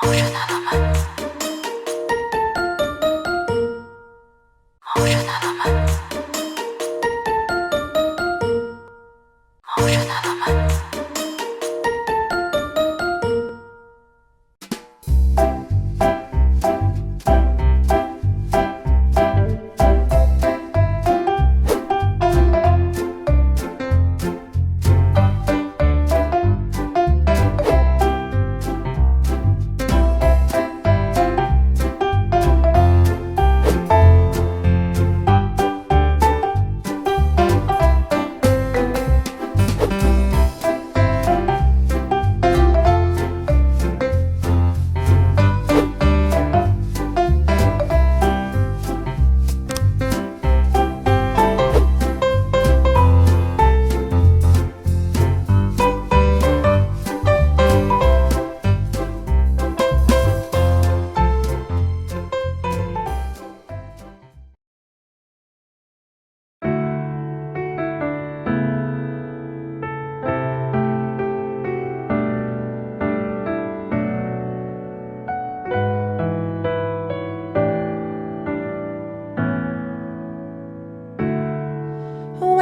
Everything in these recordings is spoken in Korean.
Ocean element. Ocean element. Ocean element.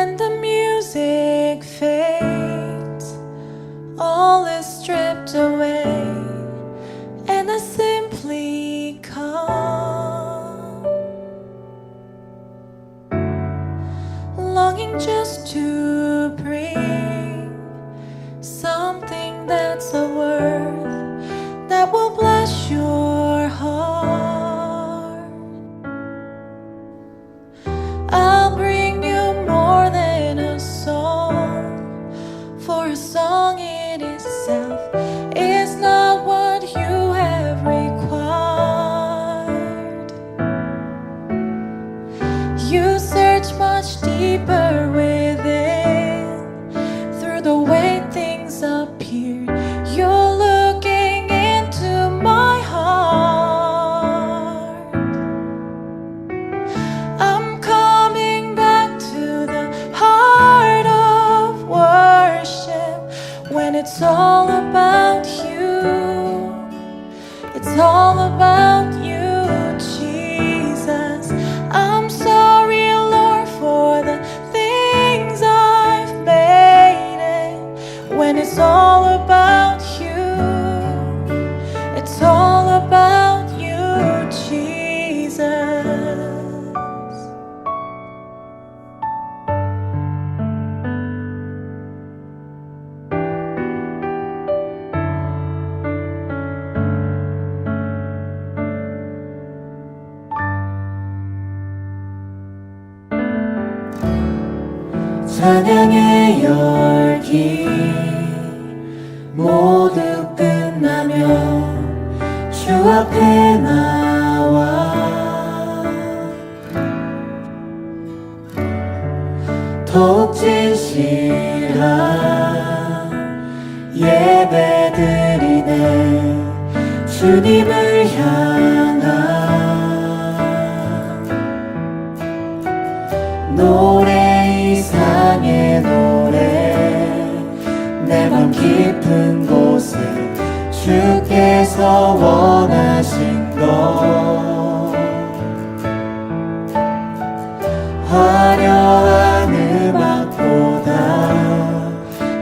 When the music fades, all is stripped away, and I simply come, longing just to bring something that's a worth that will bless your heart. I'll bring you more than a song, for a song in itself is not what you have required. You search much deeper within, through the way things appear. You're looking into my heart. I'm coming back to the heart of worship, when it's all about you. It's all about you, Jesus. I'm sorry, Lord, for the things I've made it. When it's all about you, it's all about you, Jesus. 찬양의 열기 모두 끝나면 주 앞에 나와 더욱 진실한 예배 드리네. 주님을 향한 노래, 이상의 노래, 내 맘 깊은 곳에 주께서 원하신 것, 화려한 음악보다,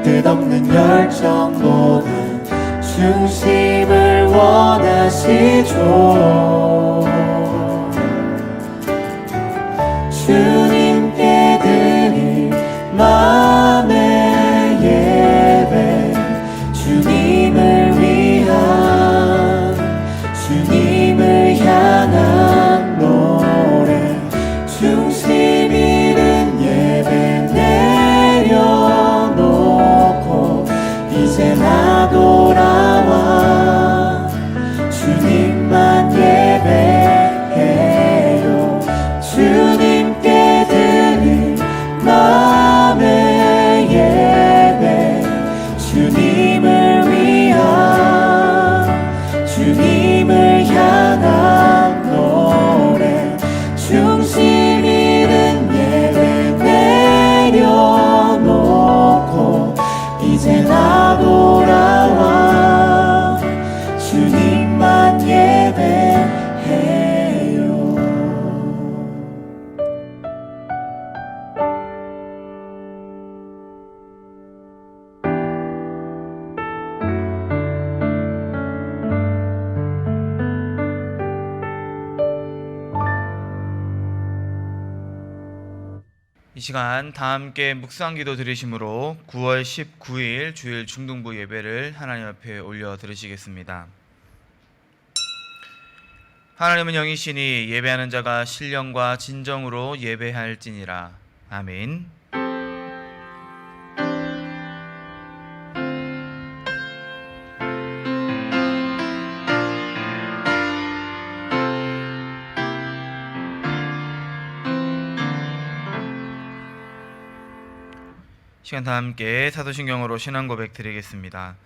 끝없는 열정보다 중심을 원하시죠. 주님께 드릴 마음의 예배, 주님을 위한, 주님을 향한 노래, 중심 잃은 예배 내려놓고 이제 나 돌아와 주님만 예배 시간 다 함께 묵상기도 드리심으로 9월 19일 주일 중등부 예배를 하나님 앞에 올려 드리시겠습니다. 하나님은 영이시니 예배하는 자가 신령과 진정으로 예배할지니라. 아멘. 시간 다 함께 사도신경으로 신앙 고백 드리겠습니다.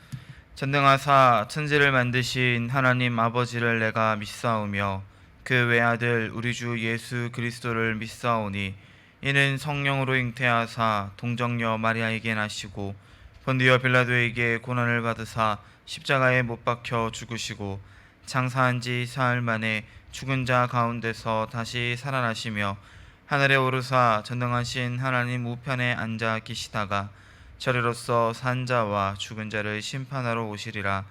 전능하사 천지를 만드신 하나님 아버지를 내가 믿사오며 그 외아들 우리 주 예수 그리스도를 믿사오니 이는 성령으로 잉태하사 동정녀 마리아에게 나시고 본디오 빌라도에게 고난을 받으사 십자가에 못 박혀 죽으시고 장사한 지 사흘 만에 죽은 자 가운데서 다시 살아나시며 하늘에 오르사 전능하신 하나님 우편에 앉아 계시다가 저리로서 산 자와 죽은 자를 심판하러 오시리라.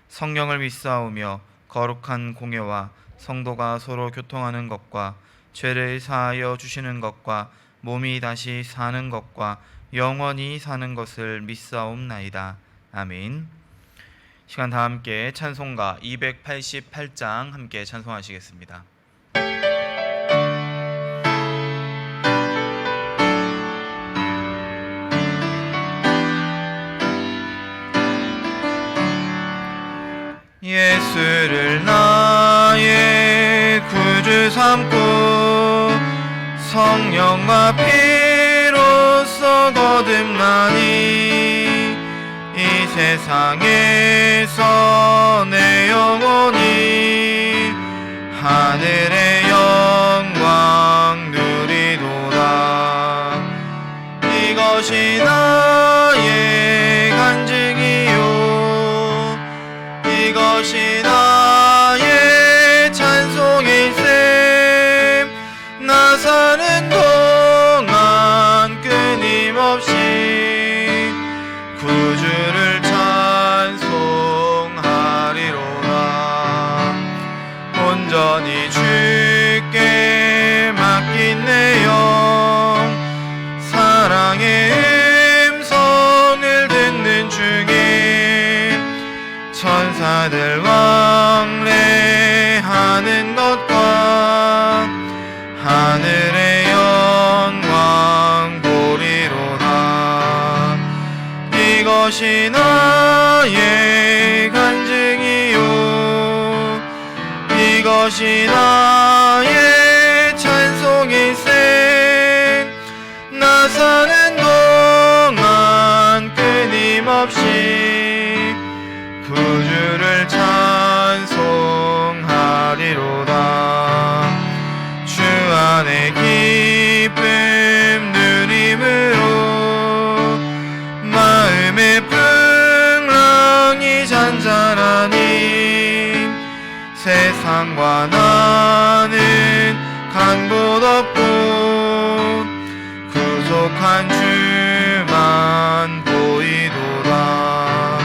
성령을 믿사오며 거룩한 공예와 성도가 서로 교통하는 것과 죄를 사하여 주시는 것과 몸이 다시 사는 것과 영원히 사는 것을 믿사옵나이다. 아멘. 시간 다 함께 찬송가 288장 함께 찬송하시겠습니다. 예수를 나의 구주 삼고 성령과 피로써 거듭나니 이 세상에서 내 영혼이 하늘의 영광 누리도다. 이것이 나의 간증이요 이것이 나의 찬송일세. 나 사는 동안 끊임없이 구주를 찬송하리로다. 온전히 주께 맡긴 내 영 사랑의 음성을 듣는 중에 천사들 왕래하는 것과 하늘의 영광 보리로다. 이것이 나의 간증이요 이것이 나의 찬송일세. 나 사는 동안 끊임없이 구주를 찬송하리로다. 주 안에 기쁨 누림으로 마음의 풍랑이 잔잔하니 세상과 나는 간 곳 없고 구속한 주만 보이도다.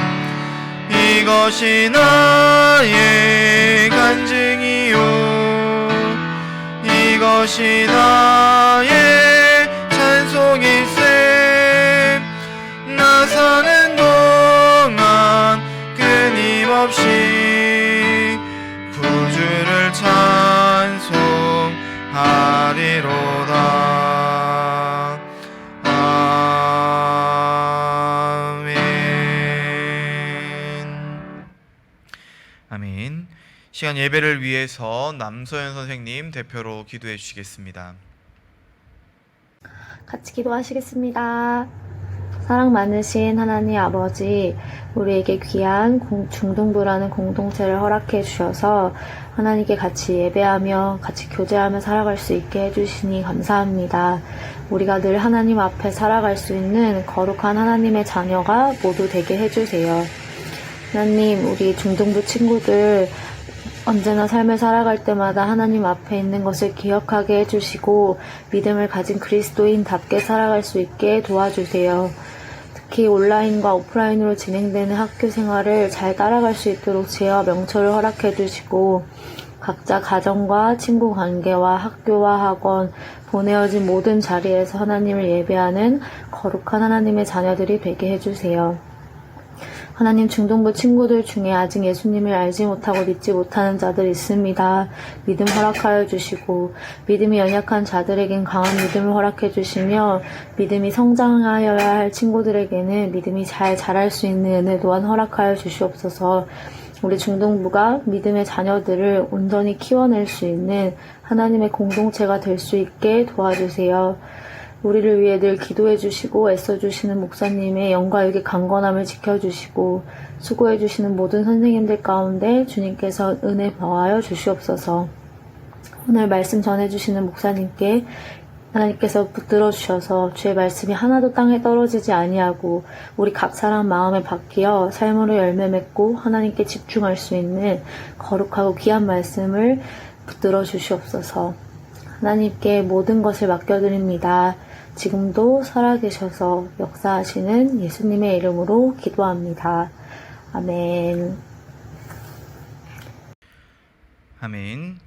이것이 나의 간증이요 이것이 나의 찬송일세. 나 사는 동안 끊임없이 구주를 찬송하리로다. 아멘. 시간 예배를 위해서 남소연 선생님 대표로 기도해 주시겠습니다. 같이 기도하시겠습니다. 사랑 많으신 하나님 아버지, 우리에게 귀한 중등부라는 공동체를 허락해 주셔서 하나님께 같이 예배하며 같이 교제하며 살아갈 수 있게 해주시니 감사합니다. 우리가 늘 하나님 앞에 살아갈 수 있는 거룩한 하나님의 자녀가 모두 되게 해주세요. 하나님, 우리 중등부 친구들 언제나 삶을 살아갈 때마다 하나님 앞에 있는 것을 기억하게 해주시고 믿음을 가진 그리스도인답게 살아갈 수 있게 도와주세요. 특히 온라인과 오프라인으로 진행되는 학교 생활을 잘 따라갈 수 있도록 지혜와 명철을 허락해 주시고 각자 가정과 친구 관계와 학교와 학원, 보내어진 모든 자리에서 하나님을 예배하는 거룩한 하나님의 자녀들이 되게 해주세요. 하나님, 중동부 친구들 중에 아직 예수님을 알지 못하고 믿지 못하는 자들 있습니다. 믿음 허락하여 주시고 믿음이 연약한 자들에겐 강한 믿음을 허락해 주시며 믿음이 성장하여야 할 친구들에게는 믿음이 잘 자랄 수 있는 은혜 또한 허락하여 주시옵소서. 우리 중동부가 믿음의 자녀들을 온전히 키워낼 수 있는 하나님의 공동체가 될 수 있게 도와주세요. 우리를 위해 늘 기도해 주시고 애써 주시는 목사님의 영과 육의 강건함을 지켜주시고 수고해 주시는 모든 선생님들 가운데 주님께서 은혜 더하여 주시옵소서. 오늘 말씀 전해 주시는 목사님께 하나님께서 붙들어 주셔서 주의 말씀이 하나도 땅에 떨어지지 아니하고 우리 각 사람 마음에 박히어 삶으로 열매 맺고 하나님께 집중할 수 있는 거룩하고 귀한 말씀을 붙들어 주시옵소서. 하나님께 모든 것을 맡겨드립니다. 지금도 살아계셔서 역사하시는 예수님의 이름으로 기도합니다. 아멘. 아멘.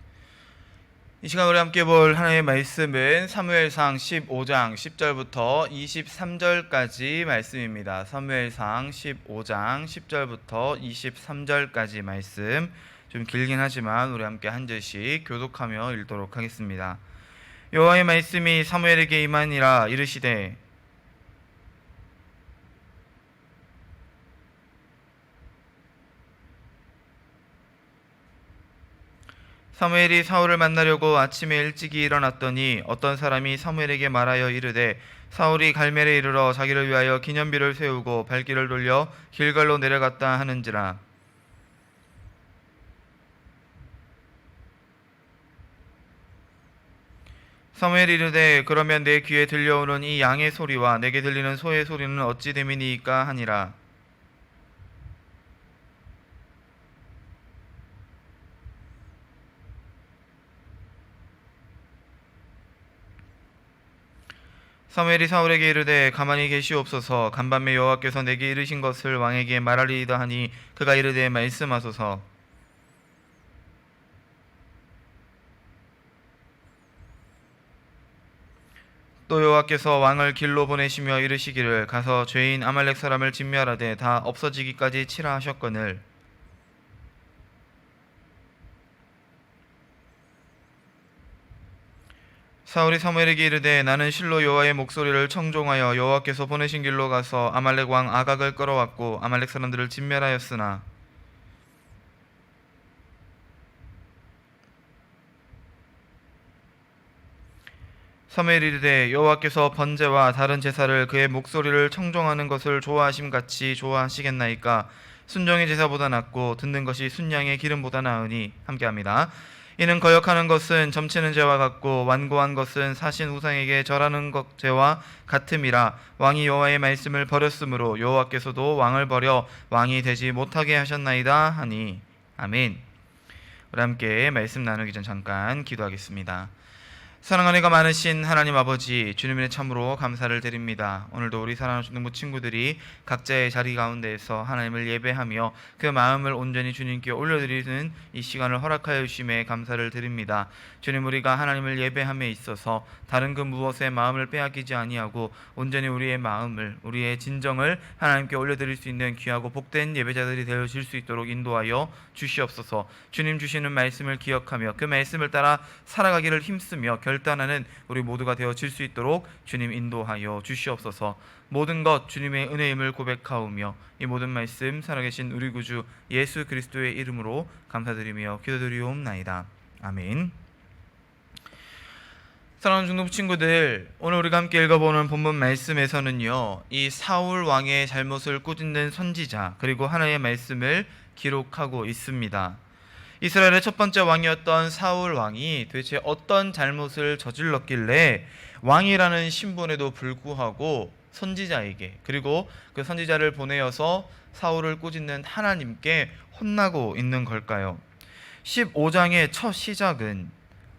이 시간 우리 함께 볼 하나님의 말씀은 사무엘상 15장 10절부터 23절까지 말씀입니다. 사무엘상 15장 10절부터 23절까지 말씀, 좀 길긴 하지만 우리 함께 한 절씩 교독하며 읽도록 하겠습니다. 여호와의 말씀이 사무엘에게 임하니라. 이르시되 사무엘이 사울을 만나려고 아침에 일찍이 일어났더니 어떤 사람이 사무엘에게 말하여 이르되 사울이 갈멜에 이르러 자기를 위하여 기념비를 세우고 발길을 돌려 길갈로 내려갔다 하는지라. 사무엘이 이르되 그러면 내 귀에 들려오는 이 양의 소리와 내게 들리는 소의 소리는 어찌 됨이니이까 하니라. 사무엘이 사울에게 이르되 가만히 계시옵소서. 간밤에 여호와께서 내게 이르신 것을 왕에게 말하리이다 하니 그가 이르되 말씀하소서. 또 여호와께서 왕을 길로 보내시며 이르시기를 가서 죄인 아말렉 사람을 진멸하되 다 없어지기까지 치라 하셨거늘 사울이 사무엘에게 이르되 나는 실로 여호와의 목소리를 청종하여 여호와께서 보내신 길로 가서 아말렉 왕 아각을 끌어왔고 아말렉 사람들을 진멸하였으나 사무엘이 이르되 여호와께서 번제와 다른 제사를 그의 목소리를 청종하는 것을 좋아하심같이 좋아하시겠나이까. 순종의 제사보다 낫고 듣는 것이 순양의 기름보다 나으니. 함께합니다. 이는 거역하는 것은 점치는 죄와 같고 완고한 것은 사신 우상에게 절하는 것 죄와 같음이라. 왕이 여호와의 말씀을 버렸으므로 여호와께서도 왕을 버려 왕이 되지 못하게 하셨나이다 하니. 아멘. 우리 함께 말씀 나누기 전 잠깐 기도하겠습니다. 사랑하는 은혜가 많으신 하나님 아버지, 주님의 참으로 감사를 드립니다. 오늘도 우리 사랑하는 중동부 친구들이 각자의 자리 가운데에서 하나님을 예배하며 그 마음을 온전히 주님께 올려드리는 이 시간을 허락하여 주심에 감사를 드립니다. 주님, 우리가 하나님을 예배함에 있어서 다른 그 무엇에 마음을 빼앗기지 아니하고 온전히 우리의 마음을, 우리의 진정을 하나님께 올려드릴 수 있는 귀하고 복된 예배자들이 되어질 수 있도록 인도하여 주시옵소서. 주님 주시는 말씀을 기억하며 그 말씀을 따라 살아가기를 힘쓰며 결단하는 우리 모두가 되어질 수 있도록 주님 인도하여 주시옵소서. 모든 것 주님의 은혜임을 고백하오며 이 모든 말씀 살아계신 우리 구주 예수 그리스도의 이름으로 감사드리며 기도드리옵나이다. 아멘. 사랑하는 중동부 친구들, 오늘 우리가 함께 읽어보는 본문 말씀에서는요, 이 사울 왕의 잘못을 꾸짖는 선지자 그리고 하나님의 말씀을 기록하고 있습니다. 이스라엘의 첫 번째 왕이었던 사울 왕이 도대체 어떤 잘못을 저질렀길래 왕이라는 신분에도 불구하고 선지자에게, 그리고 그 선지자를 보내어서 사울을 꾸짖는 하나님께 혼나고 있는 걸까요? 15장의 첫 시작은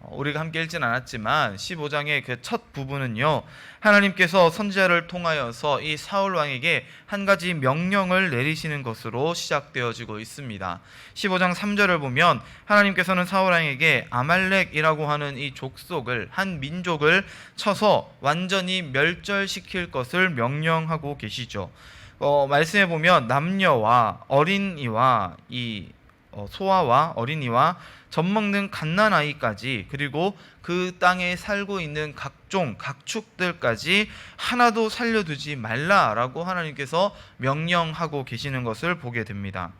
우리가 함께 읽진 않았지만 15장의 그 첫 부분은요, 하나님께서 선지자를 통하여서 이 사울 왕에게 한 가지 명령을 내리시는 것으로 시작되어지고 있습니다. 15장 3절을 보면 하나님께서는 사울 왕에게 아말렉이라고 하는 이 족속을, 한 민족을 쳐서 완전히 멸절시킬 것을 명령하고 계시죠. 말씀해 보면 남녀와 어린이와 소아와 어린이와 젖먹는 갓난아이까지, 그리고 그 땅에 살고 있는 각종 각축들까지 하나도 살려두지 말라라고 하나님께서 명령하고 계시는 것을 보게 됩니다.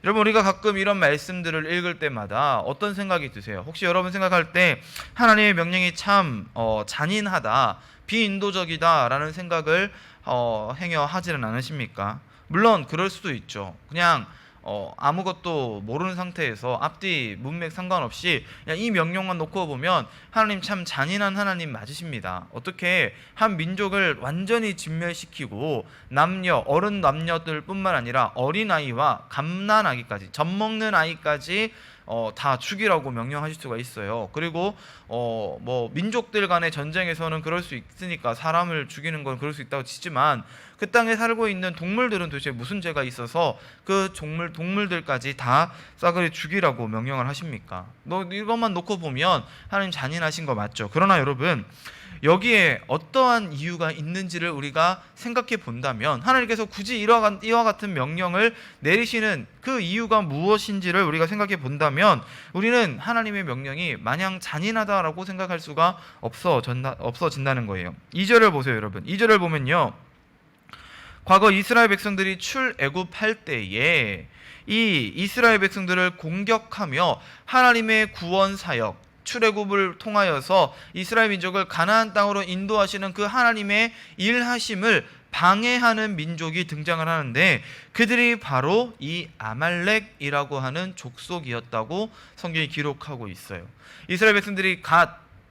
여러분, 우리가 가끔 이런 말씀들을 읽을 때마다 어떤 생각이 드세요? 혹시 여러분 생각할 때 하나님의 명령이 참 잔인하다, 비인도적이다 라는 생각을 행여 하지는 않으십니까? 물론 그럴 수도 있죠. 그냥 아무것도 모르는 상태에서 앞뒤 문맥 상관없이 그냥 이 명령만 놓고 보면 하나님 참 잔인한 하나님 맞으십니다. 어떻게 한 민족을 완전히 진멸시키고 어른 남녀들 뿐만 아니라 어린아이와 갓난아기까지, 젖먹는 아이까지 다 죽이라고 명령하실 수가 있어요. 그리고 뭐 민족들 간의 전쟁에서는 그럴 수 있으니까 사람을 죽이는 건 그럴 수 있다고 치지만, 그 땅에 살고 있는 동물들은 도대체 무슨 죄가 있어서 그 동물들까지 다 싸그리 죽이라고 명령을 하십니까? 이것만 놓고 보면 하나님 잔인하신 거 맞죠? 그러나 여러분, 여기에 어떠한 이유가 있는지를 우리가 생각해 본다면, 하나님께서 굳이 이와 같은 명령을 내리시는 그 이유가 무엇인지를 우리가 생각해 본다면, 우리는 하나님의 명령이 마냥 잔인하다라고 생각할 수가 없어진다는 거예요. 2절을 보세요, 여러분. 2절을 보면요, 과거 이스라엘 백성들이 출애굽할 때에 이 이스라엘 백성들을 공격하며 하나님의 구원 사역, 출애굽을 통하여서 이스라엘 민족을 가나안 땅으로 인도하시는 그 하나님의 일하심을 방해하는 민족이 등장을 하는데, 그들이 바로 이 아말렉이라고 하는 족속이었다고 성경이 기록하고 있어요. 이스라엘 백성들이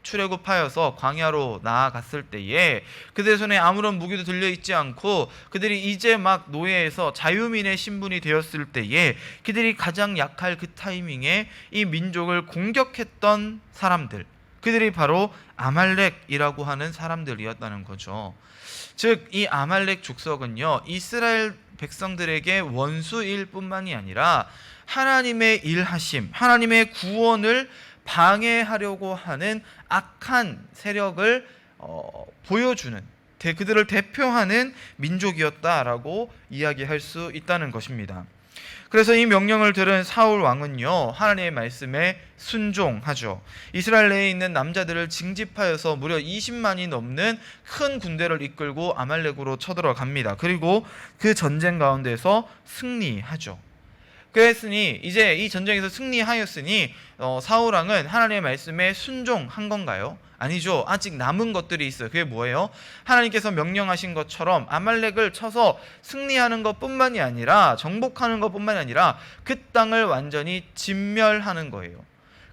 출애굽하여서 광야로 나아갔을 때에 그들의 손에 아무런 무기도 들려있지 않고 그들이 이제 막 노예에서 자유민의 신분이 되었을 때에 그들이 가장 약할 그 타이밍에 이 민족을 공격했던 사람들, 그들이 바로 아말렉이라고 하는 사람들이었다는 거죠. 즉, 이 아말렉 족속은요, 이스라엘 백성들에게 원수일 뿐만이 아니라 하나님의 일하심, 하나님의 구원을 방해하려고 하는 악한 세력을 보여주는, 그들을 대표하는 민족이었다라고 이야기할 수 있다는 것입니다. 그래서 이 명령을 들은 사울 왕은요, 하나님의 말씀에 순종하죠. 이스라엘 내에 있는 남자들을 징집하여서 무려 20만이 넘는 큰 군대를 이끌고 아말렉으로 쳐들어갑니다. 그리고 그 전쟁 가운데서 승리하죠. 그랬으니 이제 이 전쟁에서 승리하였으니 사울 왕은 하나님의 말씀에 순종한 건가요? 아니죠. 아직 남은 것들이 있어요. 그게 뭐예요? 하나님께서 명령하신 것처럼 아말렉을 쳐서 승리하는 것뿐만이 아니라, 정복하는 것뿐만이 아니라 그 땅을 완전히 진멸하는 거예요.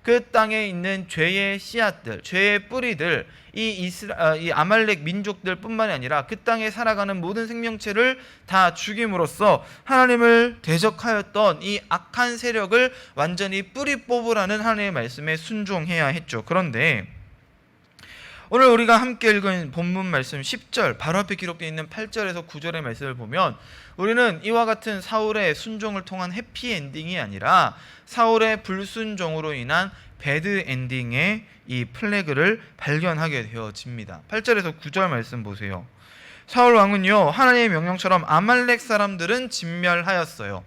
그 땅에 있는 죄의 씨앗들, 죄의 뿌리들, 이 아말렉 민족들 뿐만이 아니라 그 땅에 살아가는 모든 생명체를 다 죽임으로써 하나님을 대적하였던 이 악한 세력을 완전히 뿌리 뽑으라는 하나님의 말씀에 순종해야 했죠. 그런데 오늘 우리가 함께 읽은 본문 말씀 10절, 바로 앞에 기록되어 있는 8절에서 9절의 말씀을 보면 우리는 이와 같은 사울의 순종을 통한 해피엔딩이 아니라 사울의 불순종으로 인한 배드 엔딩의 이 플래그를 발견하게 되어집니다. 8절에서 9절 말씀 보세요. 사울 왕은요, 하나님의 명령처럼 아말렉 사람들은 진멸하였어요.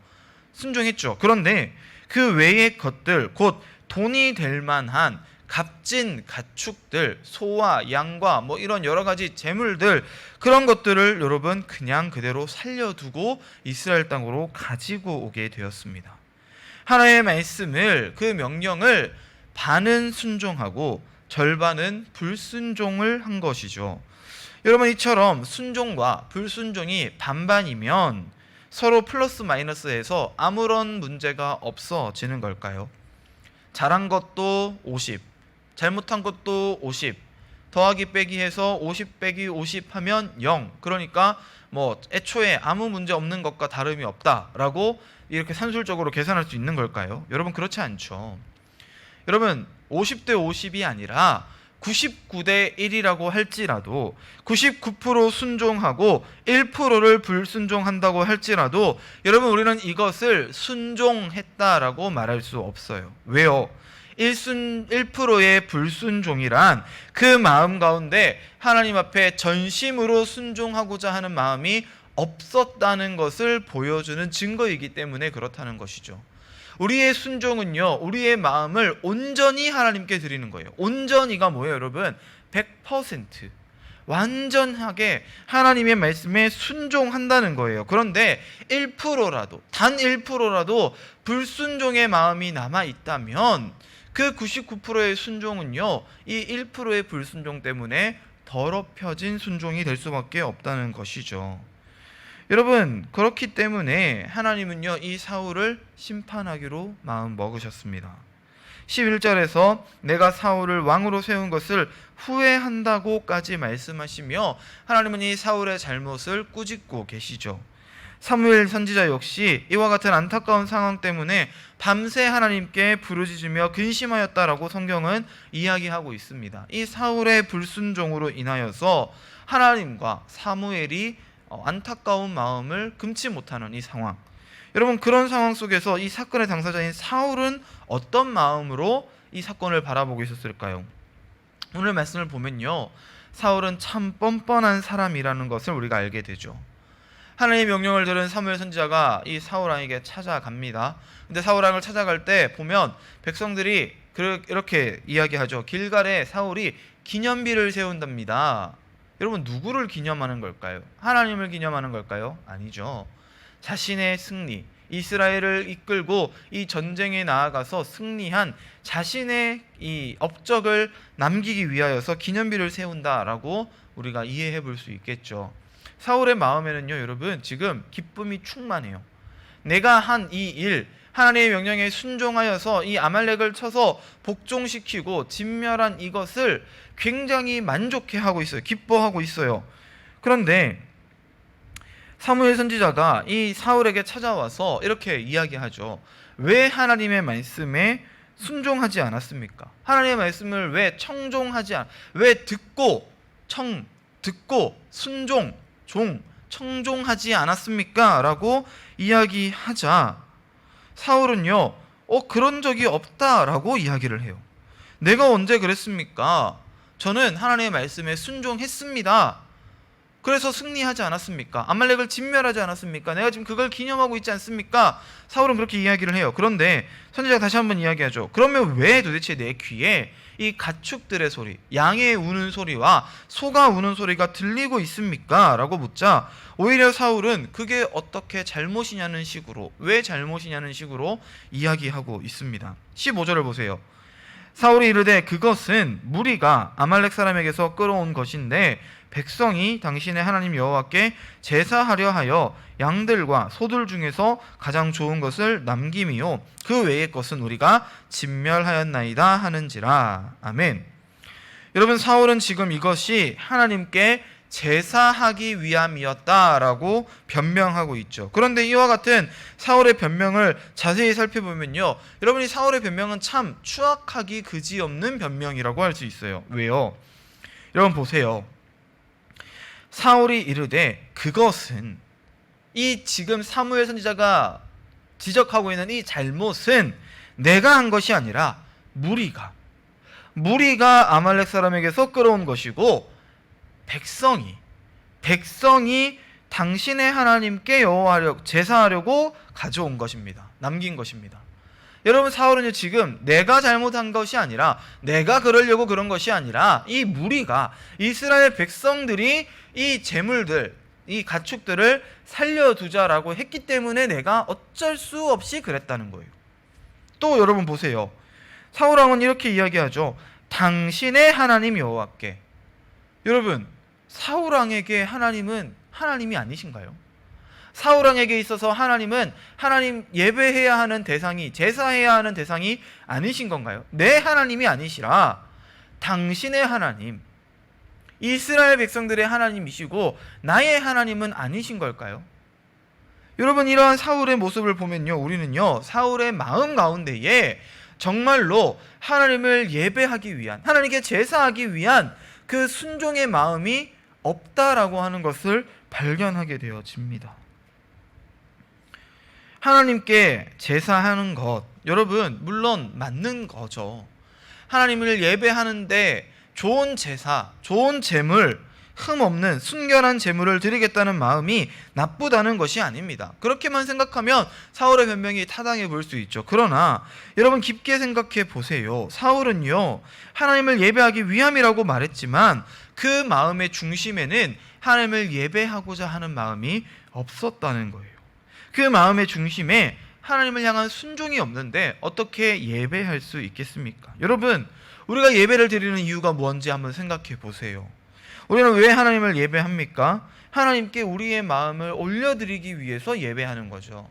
순종했죠. 그런데 그 외의 것들, 곧 돈이 될 만한 값진 가축들, 소와 양과 뭐 이런 여러 가지 재물들, 그런 것들을 여러분 그냥 그대로 살려두고 이스라엘 땅으로 가지고 오게 되었습니다. 하나님의 말씀을, 그 명령을 반은 순종하고 절반은 불순종을 한 것이죠. 여러분, 이처럼 순종과 불순종이 반반이면 서로 플러스 마이너스해서 아무런 문제가 없어지는 걸까요? 잘한 것도 50, 잘못한 것도 50, 더하기 빼기 해서 50 빼기 50 하면 0. 그러니까 뭐 애초에 아무 문제 없는 것과 다름이 없다라고 이렇게 산술적으로 계산할 수 있는 걸까요? 여러분, 그렇지 않죠. 여러분 50대 50이 아니라 99대 1이라고 할지라도 99% 순종하고 1%를 불순종한다고 할지라도 여러분 우리는 이것을 순종했다라고 말할 수 없어요. 왜요? 1%의 불순종이란 그 마음 가운데 하나님 앞에 전심으로 순종하고자 하는 마음이 없었다는 것을 보여주는 증거이기 때문에 그렇다는 것이죠. 우리의 순종은요, 우리의 마음을 온전히 하나님께 드리는 거예요. 온전히가 뭐예요, 여러분? 100% 완전하게 하나님의 말씀에 순종한다는 거예요. 그런데 1%라도 단 1%라도 불순종의 마음이 남아 있다면 그 99%의 순종은요, 이 1%의 불순종 때문에 더럽혀진 순종이 될 수밖에 없다는 것이죠. 여러분, 그렇기 때문에 하나님은요, 이 사울을 심판하기로 마음 먹으셨습니다. 11절에서 내가 사울을 왕으로 세운 것을 후회한다고까지 말씀하시며 하나님은 이 사울의 잘못을 꾸짖고 계시죠. 사무엘 선지자 역시 이와 같은 안타까운 상황 때문에 밤새 하나님께 부르짖으며 근심하였다라고 성경은 이야기하고 있습니다. 이 사울의 불순종으로 인하여서 하나님과 사무엘이 안타까운 마음을 금치 못하는 이 상황. 여러분, 그런 상황 속에서 이 사건의 당사자인 사울은 어떤 마음으로 이 사건을 바라보고 있었을까요? 오늘 말씀을 보면요, 사울은 참 뻔뻔한 사람이라는 것을 우리가 알게 되죠. 하나님의 명령을 들은 사무엘 선지자가 이 사울 왕에게 찾아갑니다. 근데 사울 왕을 찾아갈 때 보면 백성들이 이렇게 이야기하죠. 길갈에 사울이 기념비를 세운답니다. 여러분, 누구를 기념하는 걸까요? 하나님을 기념하는 걸까요? 아니죠. 자신의 승리, 이스라엘을 이끌고 이 전쟁에 나아가서 승리한 자신의 이 업적을 남기기 위하여서 기념비를 세운다라고 우리가 이해해 볼 수 있겠죠. 사울의 마음에는요, 여러분, 지금 기쁨이 충만해요. 내가 한 이 일, 하나님의 명령에 순종하여서 이 아말렉을 쳐서 복종시키고 진멸한 이것을 굉장히 만족해하고 있어요. 기뻐하고 있어요. 그런데 사무엘 선지자가 이 사울에게 찾아와서 이렇게 이야기하죠. 왜 하나님의 말씀에 순종하지 않았습니까? 하나님의 말씀을 왜 왜 듣고 순종, 청종하지 않았습니까? 라고 이야기하자 사울은요, 그런 적이 없다라고 이야기를 해요. 내가 언제 그랬습니까? 저는 하나님의 말씀에 순종했습니다. 그래서 승리하지 않았습니까? 아말렉을 진멸하지 않았습니까? 내가 지금 그걸 기념하고 있지 않습니까? 사울은 그렇게 이야기를 해요. 그런데 선지자가 다시 한번 이야기하죠. 그러면 왜 도대체 내 귀에 이 가축들의 소리, 양의 우는 소리와 소가 우는 소리가 들리고 있습니까? 라고 묻자 오히려 사울은 그게 어떻게 잘못이냐는 식으로, 왜 잘못이냐는 식으로 이야기하고 있습니다. 15절을 보세요. 사울이 이르되 그것은 무리가 아말렉 사람에게서 끌어온 것인데 백성이 당신의 하나님 여호와께 제사하려 하여 양들과 소들 중에서 가장 좋은 것을 남김이요 그 외의 것은 우리가 진멸하였나이다 하는지라. 아멘. 여러분, 사울은 지금 이것이 하나님께 제사하기 위함이었다라고 변명하고 있죠. 그런데 이와 같은 사울의 변명을 자세히 살펴보면요, 여러분이 사울의 변명은 참 추악하기 그지없는 변명이라고 할 수 있어요. 왜요? 여러분 보세요. 사울이 이르되 그것은, 이 지금 사무엘 선지자가 지적하고 있는 이 잘못은 내가 한 것이 아니라 무리가 아말렉 사람에게서 끌어온 것이고 백성이 당신의 하나님께 제사하려고 가져온 것입니다. 남긴 것입니다. 여러분, 사울은요, 지금 내가 잘못한 것이 아니라, 내가 그러려고 그런 것이 아니라 이 무리가, 이스라엘 백성들이 이 재물들, 이 가축들을 살려두자라고 했기 때문에 내가 어쩔 수 없이 그랬다는 거예요. 또 여러분 보세요. 사울 왕은 이렇게 이야기하죠. 당신의 하나님 여호와께. 여러분, 사울 왕에게 하나님은 하나님이 아니신가요? 사울 왕에게 있어서 하나님은 하나님 예배해야 하는 대상이, 제사해야 하는 대상이 아니신 건가요? 내 하나님이 아니시라 당신의 하나님, 이스라엘 백성들의 하나님이시고 나의 하나님은 아니신 걸까요? 여러분, 이러한 사울의 모습을 보면요, 우리는요, 사울의 마음 가운데에 정말로 하나님을 예배하기 위한, 하나님께 제사하기 위한 그 순종의 마음이 없다라고 하는 것을 발견하게 되어집니다. 하나님께 제사하는 것, 여러분 물론 맞는 거죠. 하나님을 예배하는데 좋은 제사, 좋은 제물, 흠없는 순결한 제물을 드리겠다는 마음이 나쁘다는 것이 아닙니다. 그렇게만 생각하면 사울의 변명이 타당해 보일 수 있죠. 그러나 여러분 깊게 생각해 보세요. 사울은요, 하나님을 예배하기 위함이라고 말했지만 그 마음의 중심에는 하나님을 예배하고자 하는 마음이 없었다는 거예요. 그 마음의 중심에 하나님을 향한 순종이 없는데 어떻게 예배할 수 있겠습니까? 여러분, 우리가 예배를 드리는 이유가 뭔지 한번 생각해 보세요. 우리는 왜 하나님을 예배합니까? 하나님께 우리의 마음을 올려드리기 위해서 예배하는 거죠.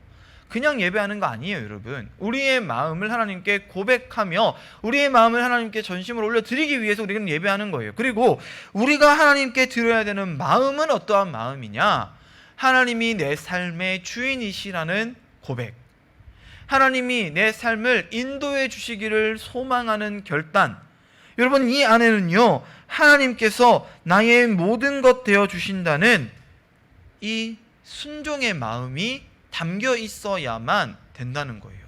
그냥 예배하는 거 아니에요, 여러분. 우리의 마음을 하나님께 고백하며 우리의 마음을 하나님께 전심을 올려드리기 위해서 우리는 예배하는 거예요. 그리고 우리가 하나님께 드려야 되는 마음은 어떠한 마음이냐? 하나님이 내 삶의 주인이시라는 고백, 하나님이 내 삶을 인도해 주시기를 소망하는 결단. 여러분, 이 안에는요, 하나님께서 나의 모든 것 되어 주신다는 이 순종의 마음이 담겨 있어야만 된다는 거예요.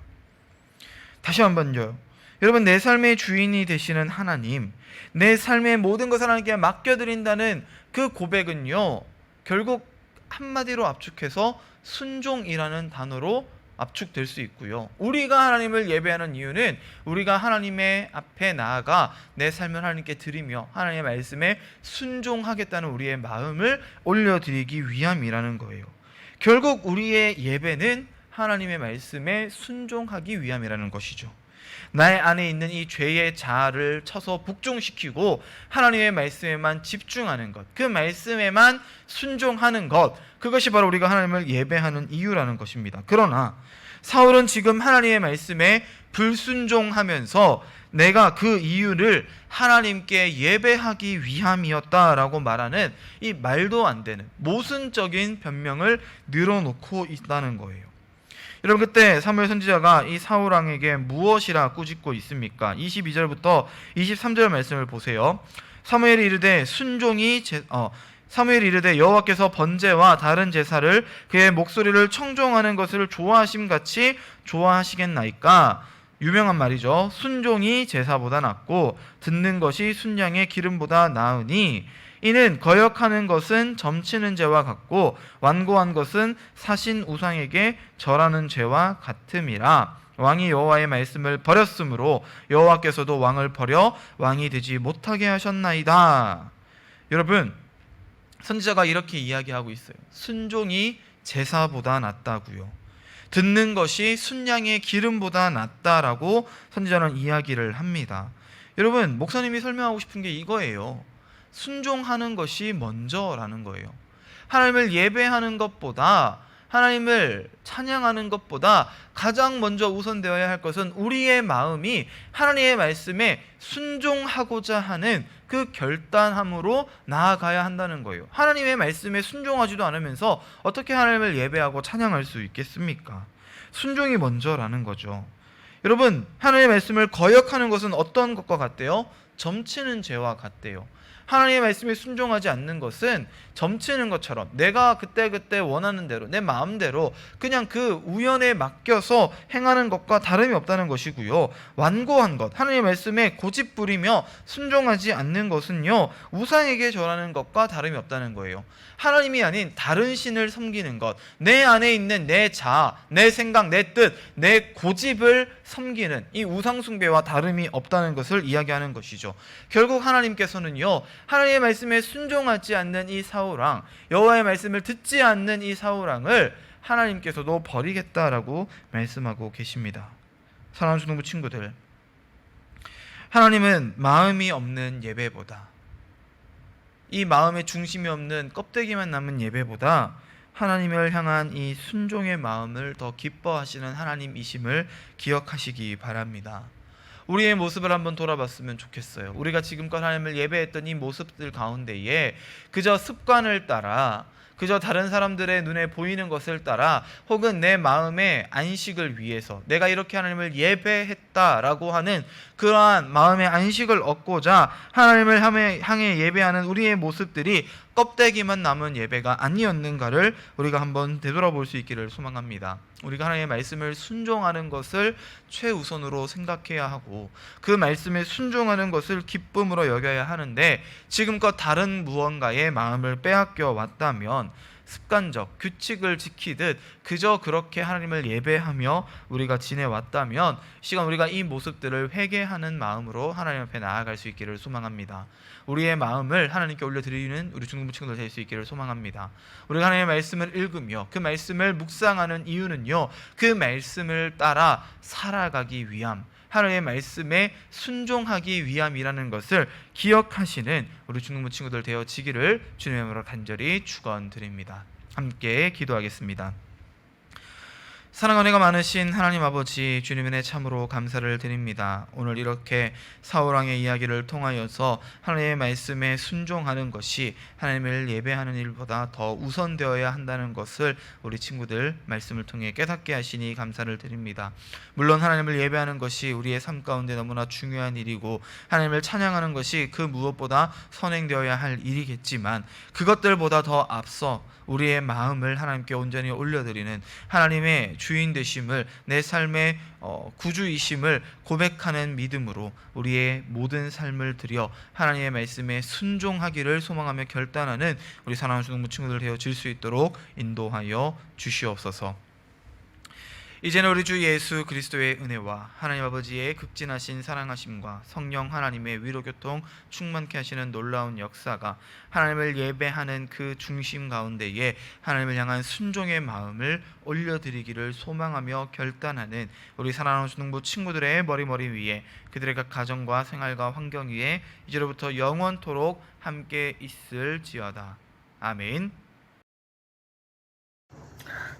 다시 한번요, 여러분, 내 삶의 주인이 되시는 하나님, 내 삶의 모든 것을 하나님께 맡겨드린다는 그 고백은요, 결국 한마디로 압축해서 순종이라는 단어로 압축될 수 있고요. 우리가 하나님을 예배하는 이유는 우리가 하나님의 앞에 나아가 내 삶을 하나님께 드리며 하나님의 말씀에 순종하겠다는 우리의 마음을 올려드리기 위함이라는 거예요. 결국 우리의 예배는 하나님의 말씀에 순종하기 위함이라는 것이죠. 나의 안에 있는 이 죄의 자아를 쳐서 복종시키고 하나님의 말씀에만 집중하는 것, 그 말씀에만 순종하는 것, 그것이 바로 우리가 하나님을 예배하는 이유라는 것입니다. 그러나 사울은 지금 하나님의 말씀에 불순종하면서 내가 그 이유를 하나님께 예배하기 위함이었다라고 말하는 이 말도 안 되는 모순적인 변명을 늘어놓고 있다는 거예요. 여러분, 그때 사무엘 선지자가 이 사울 왕에게 무엇이라 꾸짖고 있습니까? 22절부터 23절 말씀을 보세요. 사무엘이 이르되 여호와께서 번제와 다른 제사를 그의 목소리를 청종하는 것을 좋아하심 같이 좋아하시겠나이까? 유명한 말이죠. 순종이 제사보다 낫고 듣는 것이 순양의 기름보다 나으니 이는 거역하는 것은 점치는 죄와 같고 완고한 것은 사신 우상에게 절하는 죄와 같음이라. 왕이 여호와의 말씀을 버렸으므로 여호와께서도 왕을 버려 왕이 되지 못하게 하셨나이다. 여러분, 선지자가 이렇게 이야기하고 있어요. 순종이 제사보다 낫다고요. 듣는 것이 순양의 기름보다 낫다라고 선지자는 이야기를 합니다. 여러분, 목사님이 설명하고 싶은 게 이거예요. 순종하는 것이 먼저라는 거예요. 하나님을 예배하는 것보다, 하나님을 찬양하는 것보다 가장 먼저 우선되어야 할 것은 우리의 마음이 하나님의 말씀에 순종하고자 하는 그 결단함으로 나아가야 한다는 거예요. 하나님의 말씀에 순종하지도 않으면서 어떻게 하나님을 예배하고 찬양할 수 있겠습니까? 순종이 먼저라는 거죠. 여러분, 하나님의 말씀을 거역하는 것은 어떤 것과 같대요? 점치는 죄와 같대요. 하나님의 말씀에 순종하지 않는 것은 점치는 것처럼 내가 그때그때 원하는 대로 내 마음대로 그냥 그 우연에 맡겨서 행하는 것과 다름이 없다는 것이고요. 완고한 것, 하나님의 말씀에 고집 부리며 순종하지 않는 것은요, 우상에게 절하는 것과 다름이 없다는 거예요. 하나님이 아닌 다른 신을 섬기는 것, 내 안에 있는 내 자아, 내 생각, 내 뜻, 내 고집을 섬기는 이 우상 숭배와 다름이 없다는 것을 이야기하는 것이죠. 결국 하나님께서는요, 하나님의 말씀에 순종하지 않는 이 사울왕, 여호와의 말씀을 듣지 않는 이 사울왕을 하나님께서도 버리겠다라고 말씀하고 계십니다. 사랑하는 중등부 친구들, 하나님은 마음이 없는 예배보다, 이 마음의 중심이 없는 껍데기만 남은 예배보다 하나님을 향한 이 순종의 마음을 더 기뻐하시는 하나님이심을 기억하시기 바랍니다. 우리의 모습을 한번 돌아봤으면 좋겠어요. 우리가 지금껏 하나님을 예배했던 이 모습들 가운데에 그저 습관을 따라, 그저 다른 사람들의 눈에 보이는 것을 따라 혹은 내 마음의 안식을 위해서 내가 이렇게 하나님을 예배했다라고 하는 그러한 마음의 안식을 얻고자 하나님을 향해 예배하는 우리의 모습들이 껍데기만 남은 예배가 아니었는가를 우리가 한번 되돌아볼 수 있기를 소망합니다. 우리가 하나님의 말씀을 순종하는 것을 최우선으로 생각해야 하고 그 말씀에 순종하는 것을 기쁨으로 여겨야 하는데 지금껏 다른 무언가에 마음을 빼앗겨 왔다면 습관적 규칙을 지키듯 그저 그렇게 하나님을 예배하며 우리가 지내왔다면 시간 우리가 이 모습들을 회개하는 마음으로 하나님 앞에 나아갈 수 있기를 소망합니다. 우리의 마음을 하나님께 올려드리는 우리 중등부 친구들 될 수 있기를 소망합니다. 우리가 하나님의 말씀을 읽으며 그 말씀을 묵상하는 이유는요, 그 말씀을 따라 살아가기 위함, 하나님의 말씀에 순종하기 위함이라는 것을 기억하시는 우리 중등부 친구들 되어지기를 주님의 이름으로 간절히 축원드립니다. 함께 기도하겠습니다. 사랑 은혜가 많으신 하나님 아버지, 주님 은혜 참으로 감사를 드립니다. 오늘 이렇게 사울왕의 이야기를 통하여서 하나님의 말씀에 순종하는 것이 하나님을 예배하는 일보다 더 우선되어야 한다는 것을 우리 친구들 말씀을 통해 깨닫게 하시니 감사를 드립니다. 물론 하나님을 예배하는 것이 우리의 삶 가운데 너무나 중요한 일이고 하나님을 찬양하는 것이 그 무엇보다 선행되어야 할 일이겠지만 그것들보다 더 앞서 우리의 마음을 하나님께 온전히 올려드리는 하나님의 주인 되심을, 내 삶의 구주이심을 고백하는 믿음으로 우리의 모든 삶을 드려 하나님의 말씀에 순종하기를 소망하며 결단하는 우리 사랑하는 중등부 친구들 되어질 수 있도록 인도하여 주시옵소서. 이제는 우리 주 예수 그리스도의 은혜와 하나님 아버지의 극진하신 사랑하심과 성령 하나님의 위로교통 충만케 하시는 놀라운 역사가 하나님을 예배하는 그 중심 가운데에 하나님을 향한 순종의 마음을 올려드리기를 소망하며 결단하는 우리 사랑하는 중등부 친구들의 머리 위에 그들의 각 가정과 생활과 환경 위에 이제로부터 영원토록 함께 있을지어다. 아멘.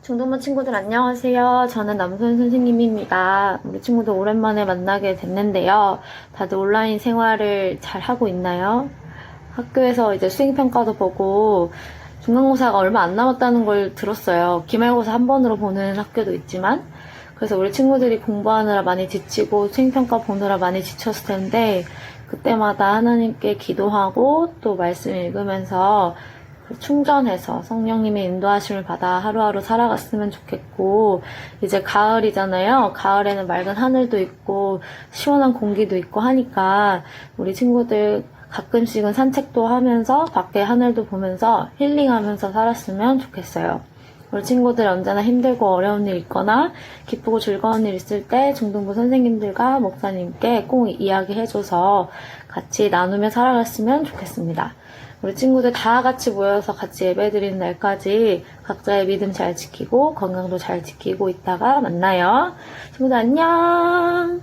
중등부 친구들 안녕하세요. 저는 남소연 선생님입니다. 우리 친구들 오랜만에 만나게 됐는데요. 다들 온라인 생활을 잘 하고 있나요? 학교에서 이제 수행평가도 보고 중간고사가 얼마 안 남았다는 걸 들었어요. 기말고사 한 번으로 보는 학교도 있지만, 그래서 우리 친구들이 공부하느라 많이 지치고 수행평가 보느라 많이 지쳤을 텐데 그때마다 하나님께 기도하고 또 말씀 읽으면서 충전해서 성령님의 인도하심을 받아 하루하루 살아갔으면 좋겠고, 이제 가을이잖아요. 가을에는 맑은 하늘도 있고 시원한 공기도 있고 하니까 우리 친구들 가끔씩은 산책도 하면서 밖에 하늘도 보면서 힐링하면서 살았으면 좋겠어요. 우리 친구들 언제나 힘들고 어려운 일 있거나 기쁘고 즐거운 일 있을 때 중등부 선생님들과 목사님께 꼭 이야기해줘서 같이 나누며 살아갔으면 좋겠습니다. 우리 친구들 다 같이 모여서 같이 예배드리는 날까지 각자의 믿음 잘 지키고 건강도 잘 지키고 있다가 만나요. 친구들 안녕.